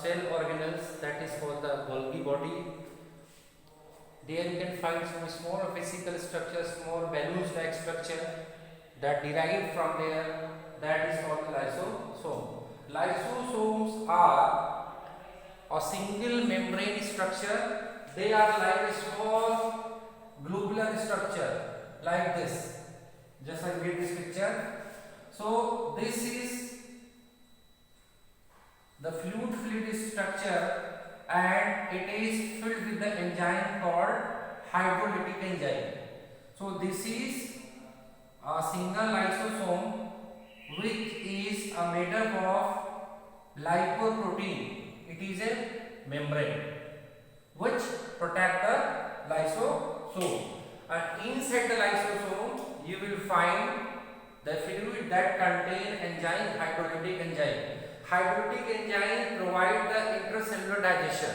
cell organelles, that is called the Golgi body. There you can find some small physical structure, small balloons-like structure that derive from there. That is called lysosome. Lysosomes are a single membrane structure. They are like a small globular structure like this. Just like read this picture. So this is the fluid structure, and it is filled with the enzyme called hydrolytic enzyme. So this is a single lysosome which is made up of lipoprotein. It is a membrane which protect the lysosome, and inside the lysosome you will find the fluid that contain enzyme, hydrolytic enzyme. Hydrolytic enzyme provide the intracellular digestion.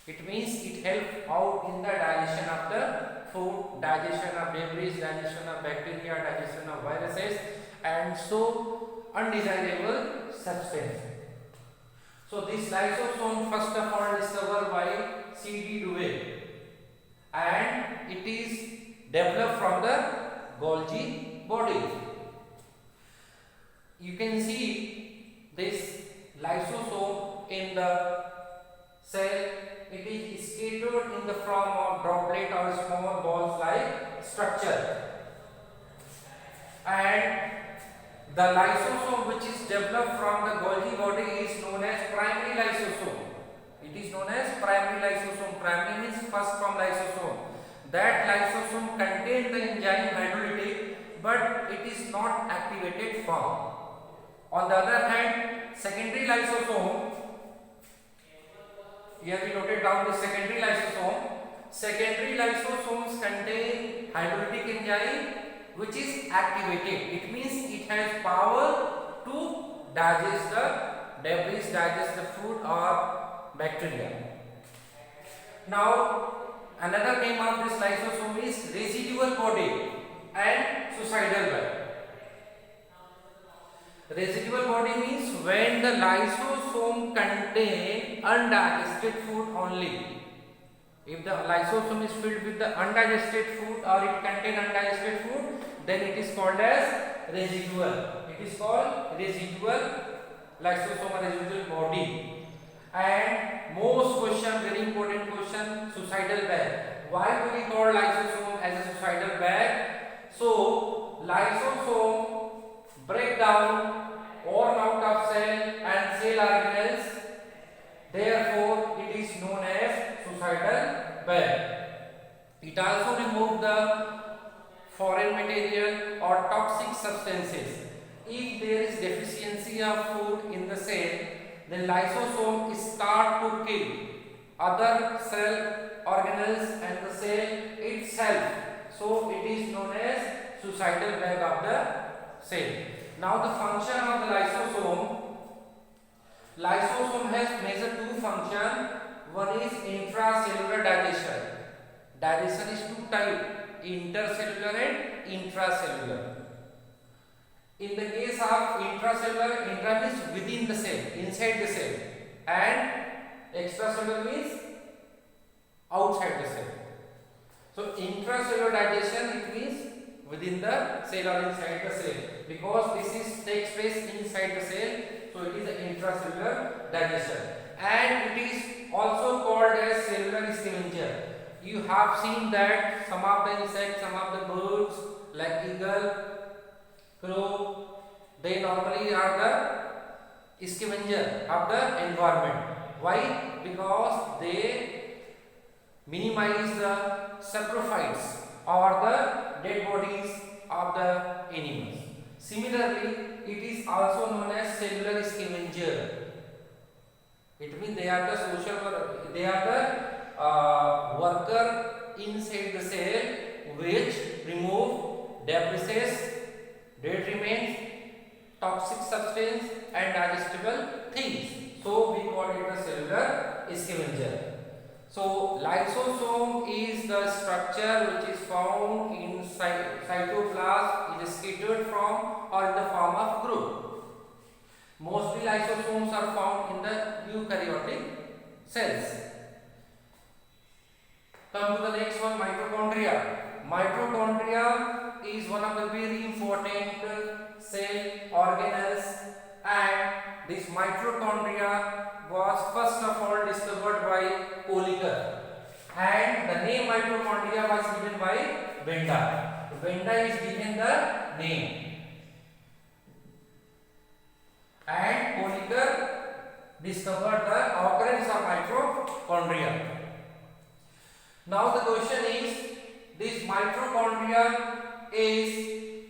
It means it helps out in the digestion of the food, digestion of debris, digestion of bacteria, digestion of viruses, and so undesirable substance. So this lysosome first of all discovered by C.D. Dewey, and it is developed from the Golgi body. You can see this lysosome in the cell. It is scattered in the form of droplet or small balls like structure, and the lysosome which is developed from the Golgi body is known as primary lysosome. It is known as primary lysosome. Primary means first from lysosome. That lysosome contains the enzyme hydrolytic, but it is not activated form. On the other hand, secondary lysosome, here we noted down the secondary lysosome. Secondary lysosomes contain hydrolytic enzyme which is activated. It means it has power to digest the debris, digest the food or bacteria. Now, another name of this lysosome is residual body and suicidal bag. Residual body means when the lysosome contain undigested food only. If the lysosome is filled with the undigested food or it contain undigested food, then it is called as residual. It is called residual lysosome or residual body. And most question, very important question, suicidal bag. Why do we call lysosome as a suicidal bag? So lysosome break down worn out of cell and cell organelles, therefore it is known as suicidal bag. It also removes the foreign material or toxic substances. If there is deficiency of food in the cell, then lysosome start to kill other cell organelles and the cell itself. So it is known as suicidal bag of the cell. Now the function of the lysosome. Lysosome has major two functions. One is intracellular digestion. Digestion is two types, intercellular and intracellular. In the case of intracellular, intra means within the cell, inside the cell, and extracellular means outside the cell. So intracellular digestion, it means within the cell or inside the cell, because this is takes place inside the cell, so it is an intracellular digestion. And it is also called as cellular scavenger. You have seen that some of the insects, some of the birds like eagle, crow, they normally are the scavenger of the environment. Why? Because they minimize the saprophytes or the dead bodies of the animals. Similarly, it is also known as cellular scavenger. It means they are the social worker, they are the worker inside the cell which remove debris, dead remains, toxic substance and digestible things. So we call it the cellular scavenger. So lysosome is the structure which is found in cytoplasm, it is scattered from or in the form of group. Mostly lysosomes are found in the eukaryotic cells. Come to the next one, mitochondria. Mitochondria is one of the very important cell organelles, and this mitochondria was first of all discovered by Kolliker, and the name mitochondria was given by Benda. Benda is given the name, and Kolliker discovered the occurrence of mitochondria. Now the question is, this mitochondria is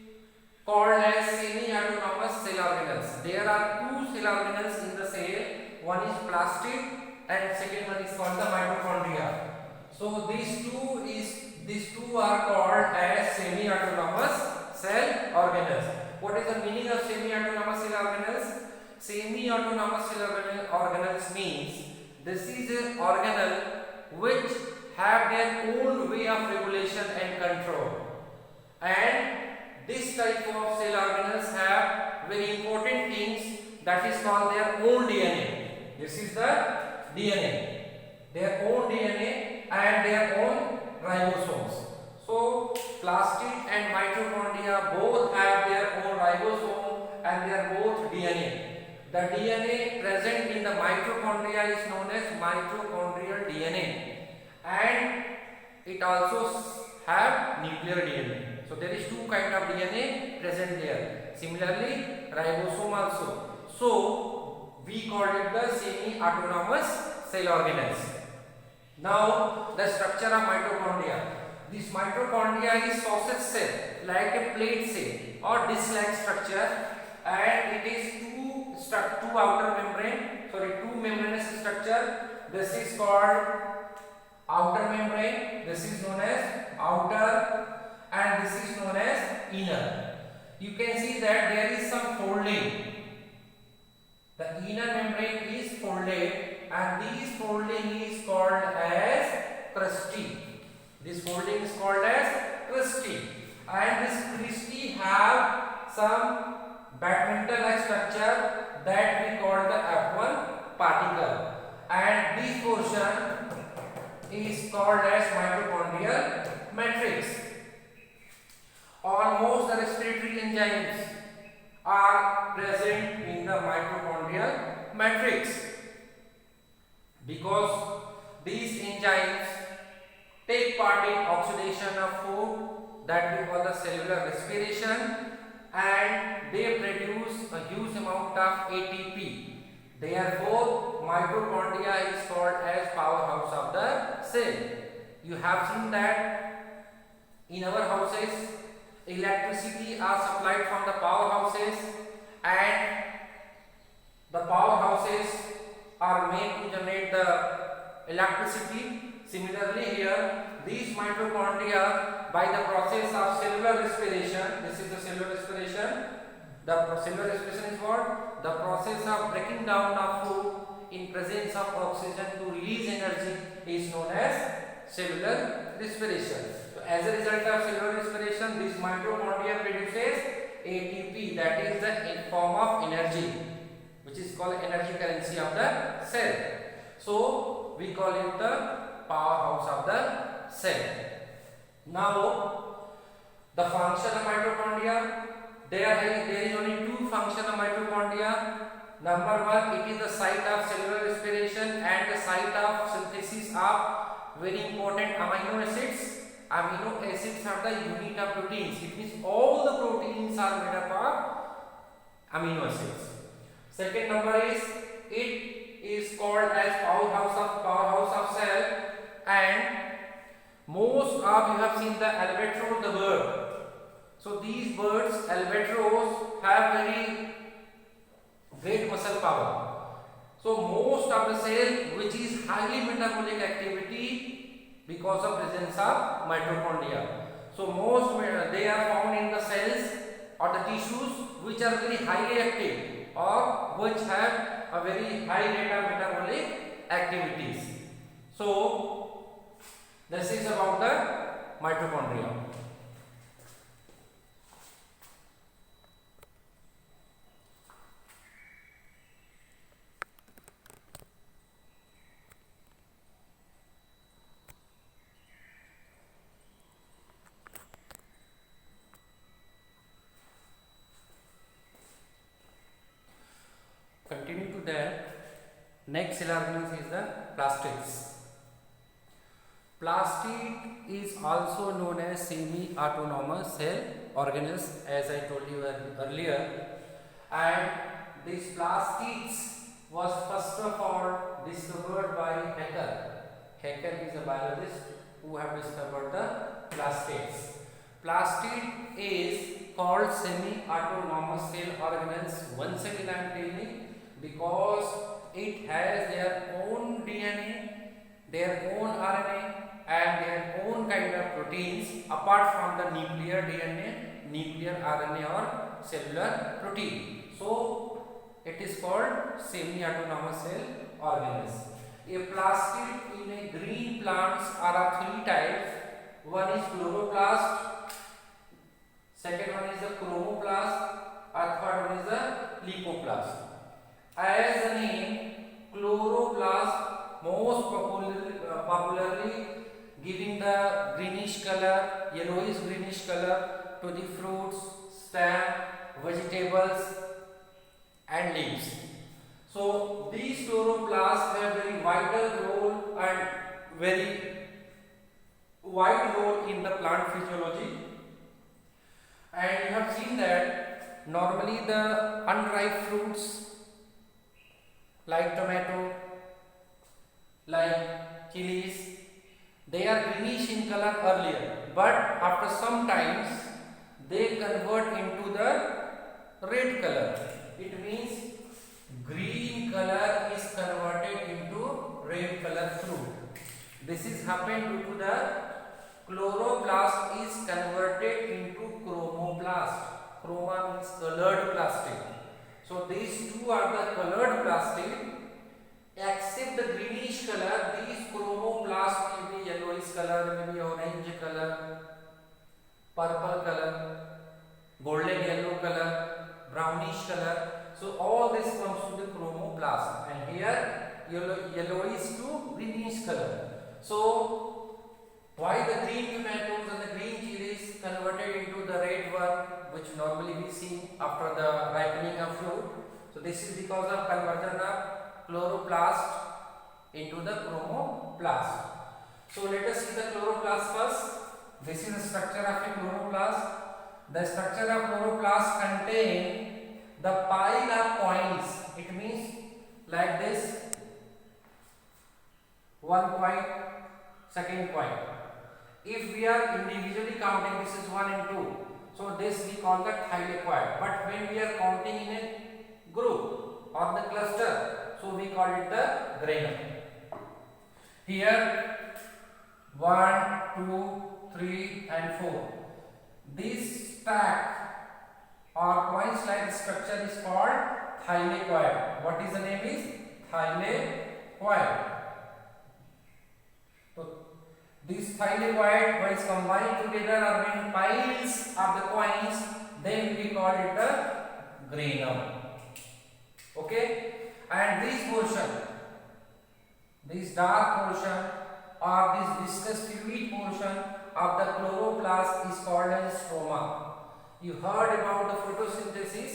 called as semi-autonomous cell organelles. There are two cell organelles in the cell. One is plastid and second one is called the mitochondria. So these two are called as semi-autonomous cell organelles. What is the meaning of semi-autonomous cell organelles? Semi-autonomous cell organelles means this is an organelle which have their own way of regulation and control, and this type of cell organelles have very important things that is called their own DNA. This is the DNA, their own DNA and their own ribosomes. So plastid and mitochondria both have their own ribosome and they are both DNA. The DNA present in the mitochondria is known as mitochondrial DNA, and it also have nuclear DNA. So there is two kind of DNA present there. Similarly, ribosome also. So we call it the semi-autonomous cell organelles. Now the structure of mitochondria. This mitochondria is sausage cell, like a plate cell or disc-like structure, and it is two membranous structure. This is called outer membrane, this is known as outer, and this is known as inner. You can see that there is some folding. The inner membrane is folded, and this folding is called as cristae. This folding is called as cristae, and this cristae have some badminton-like structure that we call the F1 particle, and this portion is called as mitochondrial matrix. Almost the respiratory enzymes are present in the mitochondrial matrix, because these enzymes take part in oxidation of food, that we call the cellular respiration, and they produce a huge amount of ATP. Therefore, mitochondria is called as powerhouse of the cell. You have seen that in our houses, electricity are supplied from the powerhouses, and the powerhouses are made to generate the electricity. Similarly here, these mitochondria, by the process of cellular respiration, this is the cellular respiration. The cellular respiration is what? The process of breaking down of food in presence of oxygen to release energy is known as cellular respiration. So as a result of cellular respiration, this mitochondria produces ATP, that is the form of energy, which is called energy currency of the cell. So we call it the powerhouse of the cell. Now the function of mitochondria, there is only two functions of mitochondria. Number one, it is the site of cellular respiration and the site of synthesis of very important amino acids. Amino acids are the unit of proteins. It means all the proteins are made up of amino acids. Second number is, it is called as powerhouse of cell, and most of you have seen the albatross, the bird. So these birds, albatross, have very great muscle power. So most of the cell which is highly metabolic activity because of presence of mitochondria. So most they are found in the cells or the tissues which are very highly active or which have a very high rate of metabolic activities. So this is about the mitochondria. Next cell organelles is the plastids. Plastid is also known as semi-autonomous cell organelles, as I told you earlier. And these plastids was first of all discovered by Haeckel. Haeckel is a biologist who have discovered the plastids. Plastid is called semi-autonomous cell organelles. Once again I am telling, because it has their own DNA, their own RNA and their own kind of proteins apart from the nuclear DNA, nuclear RNA or cellular protein. So it is called semi-autonomous cell organelles. A plastid in a green plants are of three types. One is chloroplast, second one is the chromoplast, and third one is the leucoplast. As the name chloroplast most popularly giving the greenish color, yellowish greenish color to the fruits, stem, vegetables and leaves. So these chloroplasts have very vital role and very wide role in the plant physiology. And you have seen that normally the unripe fruits like tomato, like chilies, they are greenish in color earlier, but after some times they convert into the red color. It means green color is converted into red color fruit. This is happened due to the chloroplast is converted into chromoplast. Chroma means colored plastic. So these two are the colored plastic. Except the greenish color, these chromoplasts may be yellowish color, maybe orange color, purple color, golden yellow color, brownish color. So all this comes to the chromoplast, and here yellowish to greenish color. So why the green tomatoes and the green chilies converted into the red one, which normally we see after the ripening of fruit? So this is because of conversion of chloroplast into the chromoplast. So let us see the chloroplast first. This is the structure of a chloroplast. The structure of chloroplast contain the pile of coins. It means like this: one coin, second coin. If we are individually counting, this is 1 and 2. So this we call the thylakoid. But when we are counting in a group or the cluster, so we call it the granum. Here 1, 2, 3 and 4. This stack or coins-like structure is called thylakoid. What is the name is? Thylakoid. So this thylakoid, once combined together or when piles of the coins, then we call it the granum. Okay? And this portion, this dark portion or this viscous fluid portion of the chloroplast is called as stroma. You heard about the photosynthesis.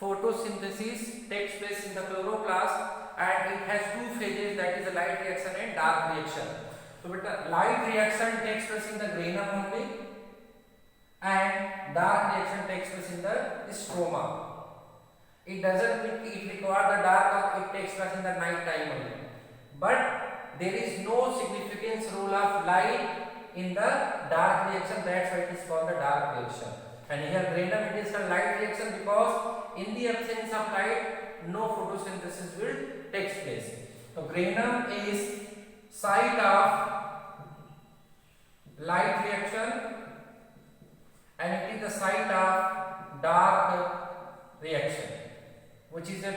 Photosynthesis takes place in the chloroplast and it has two phases, that is the light reaction and dark reaction. So but the light reaction takes place in the granum only and dark reaction takes place in the stroma. It doesn't require the dark, or it takes place in the night time only. But there is no significance role of light in the dark reaction, that's why it is called the dark reaction. And here granum, it is a light reaction because in the absence of light, no photosynthesis will take place. So granum is site of light reaction and it is the site of dark reaction, which is a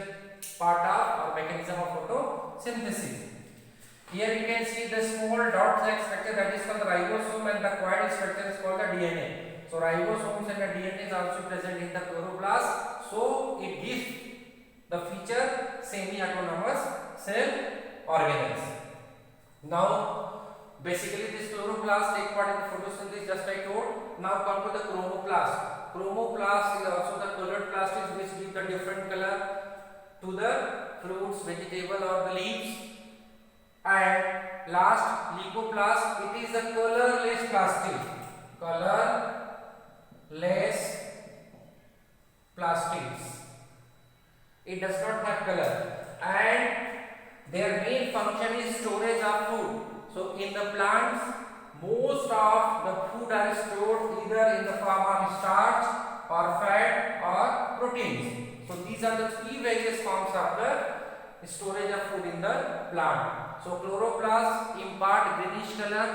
part of or mechanism of photosynthesis. Here you can see the small dot-like structure, that is called the ribosome, and the coiled structure is called the DNA. So ribosomes and the DNA is also present in the chloroplast. So it gives the feature semi-autonomous cell organelles. Now basically this chloroplast take part in the photosynthesis, just I told. Now come to the chromoplast. Chromoplast is also the colored plastids which give the different color to the fruits, vegetable or the leaves. And last, leucoplast, it is a colorless plastic. Colorless plastics. It does not have color, and their main function is storage of food. So in the plants, most of the food are stored either in the form of starch or fat or proteins. So these are the three various forms of the storage of food in the plant. So chloroplast impart greenish color,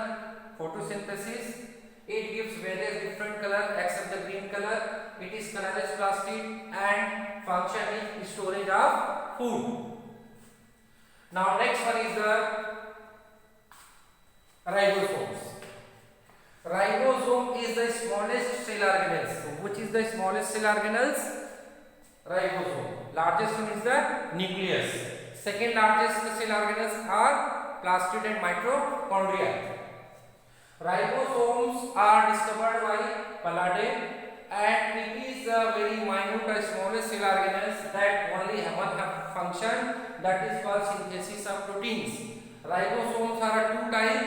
photosynthesis. It gives various different color except the green color. It is colorless plastic and function is storage of food. Now next one is the ribosomes. Ribosome is the smallest cell organelles. So which is the smallest cell organelles? Ribosome. Largest one is the nucleus. Second largest cell organelles are plastid and mitochondria. Ribosomes are discovered by Palade, and it is a very minute smallest cell organelles that only one have function, that is called synthesis of proteins. Ribosomes are a two type.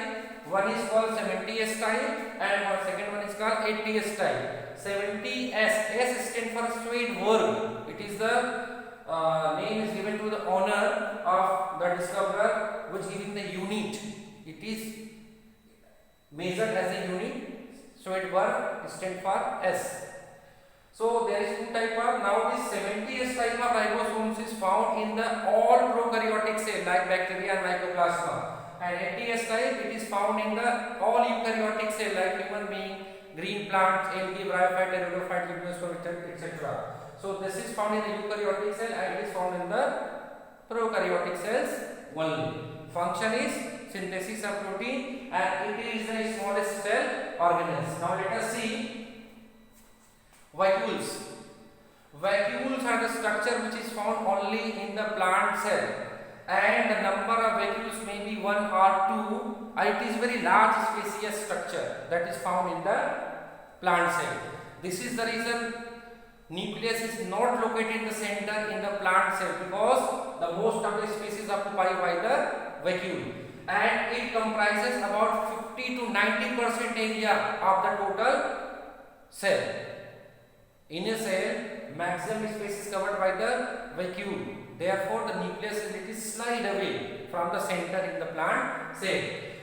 One is called 70S type and one second one is called 80S type. 70S, S stands for Swedenborg. It is the name is given to the owner of the discoverer, which giving the unit. It is measured as a unit. Swedenborg stands for S. So there is two type of, now this 70S type of ribosomes is found in the all prokaryotic cell like bacteria and mycoplasma, and 80S type it is found in the all eukaryotic cell like human being, green plants, algae, bryophyte, pteridophyte, gymnosperm, etc. So this is found in the eukaryotic cell and it is found in the prokaryotic cells only. Function is synthesis of protein and it is the smallest cell organelles. Now let us see vacuoles. Vacuoles are the structure which is found only in the plant cell, and the number of vacuoles may be 1 or 2. It is very large spacious structure that is found in the plant cell. This is the reason nucleus is not located in the center in the plant cell, because the most of the space is occupied by the vacuole, and it comprises about 50 to 90% area of the total cell. In a cell, maximum space is covered by the vacuole. Therefore, the nucleus is slide away from the center in the plant cell.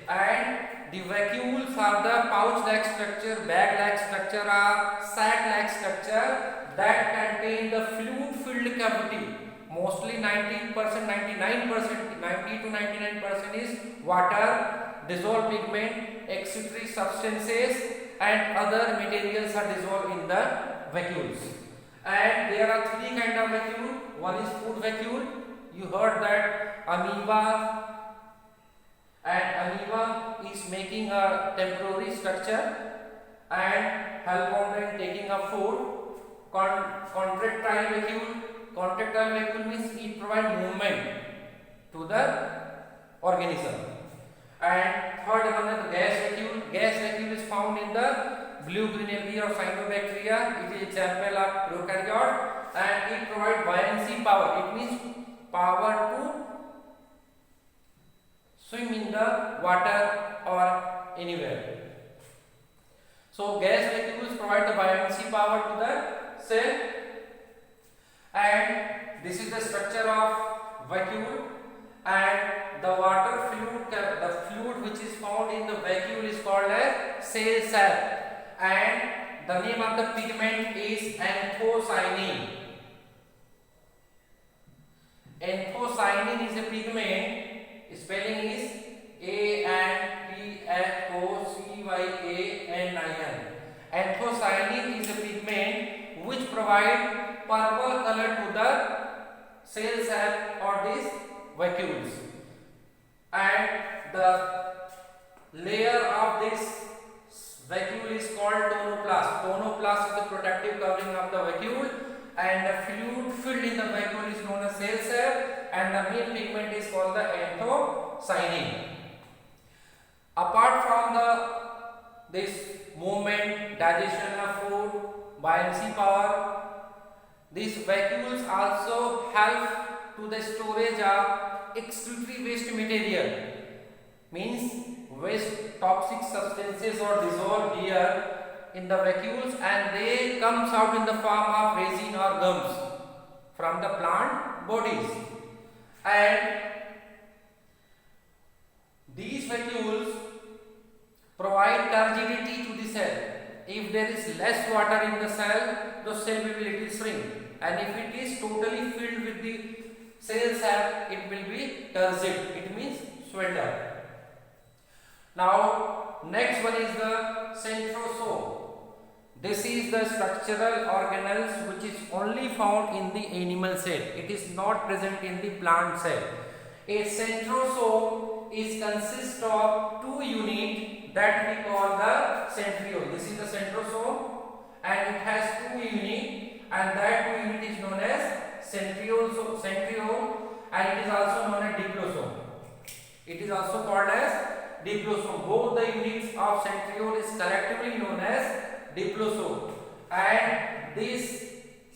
And the vacuoles are the pouch-like structure, bag-like structure, or sac-like structure that contain the fluid-filled cavity. Mostly 90%, 99%, 90 to 99% is water, dissolved pigment, excretory substances, and other materials are dissolved in the vacuoles. And there are three kind of vacuole. One is food vacuole. You heard that amoeba, and amoeba is making a temporary structure and help on in taking of food. Contractile vacuole. Contractile vacuole means it provide movement to the organism. And third one is the gas vacuole. Gas vacuole is found in the blue-green algae or cyanobacteria. It is example of prokaryote, and it provides buoyancy power. It means power to swim in the water or anywhere. So gas vacuoles provide the buoyancy power to the cell, and this is the structure of vacuole. And the water fluid, the fluid which is found in the vacuole is called as cell sap, and the name of the pigment is anthocyanin. Anthocyanin is a pigment, spelling is ANTHOCYANIN. Anthocyanin is a pigment which provide purple color to the cell sap or these vacuoles, and the layer of this vacuole is called tonoplast. Tonoplast is the protective covering of the vacuole, and the fluid filled in the vacuole is known as cell sap, and the main pigment is called the anthocyanin. Apart from this movement, digestion of food, buoyancy power, these vacuoles also help to the storage of excretory waste material, means waste toxic substances or dissolved here in the vacuoles, and they comes out in the form of resin or gums from the plant bodies, and these vacuoles provide turgidity to the cell. If there is less water in the cell, the cell will be little shrink, and if it is totally filled with the cell, it will be turgid. It means swelled up. Now, next one is the centrosome. This is the structural organelles which is only found in the animal cell. It is not present in the plant cell. A centrosome is consist of two units that we call the centriole. This is the centrosome, and it has two units, and that two unit is known as centriole, and it is also known as diplosome. It is also called as diplosome. Both the units of centriole is collectively known as diplosome, and this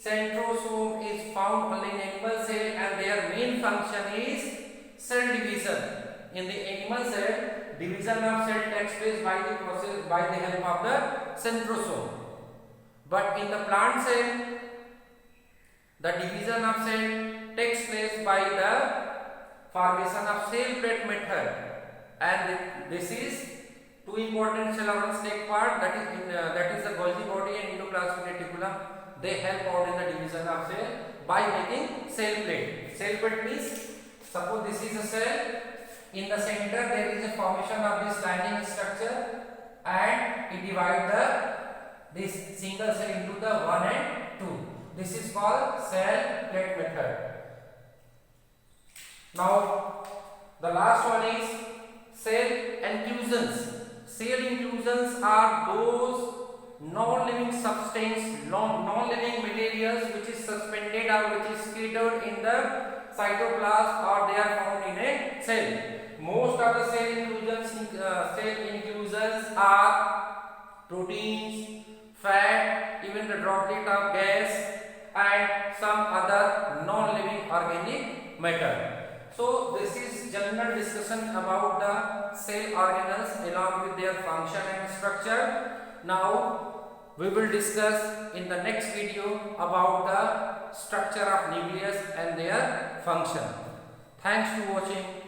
centrosome is found only in animal cell, and their main function is cell division. In the animal cell, division of cell takes place by the help of the centrosome, but in the plant cell, the division of cell takes place by the formation of cell plate method, and this is two important cell organs take part, that is the Golgi body and endoplasmic reticulum. They help out in the division of cell by making cell plate. Cell plate means, suppose this is a cell, in the center there is a formation of this lining structure, and it divides this single cell into the 1 and 2. This is called cell plate method. Now, the last one is cell inclusions. Cell inclusions are those non-living substance, non-living materials which is suspended or which is scattered in the cytoplasm, or they are found in a cell. Most of the cell inclusions are proteins, fat, even the droplet of gas, and some other non-living organic matter. So this is general discussion about the cell organelles along with their function and structure. Now we will discuss in the next video about the structure of nucleus and their function. Thanks for watching.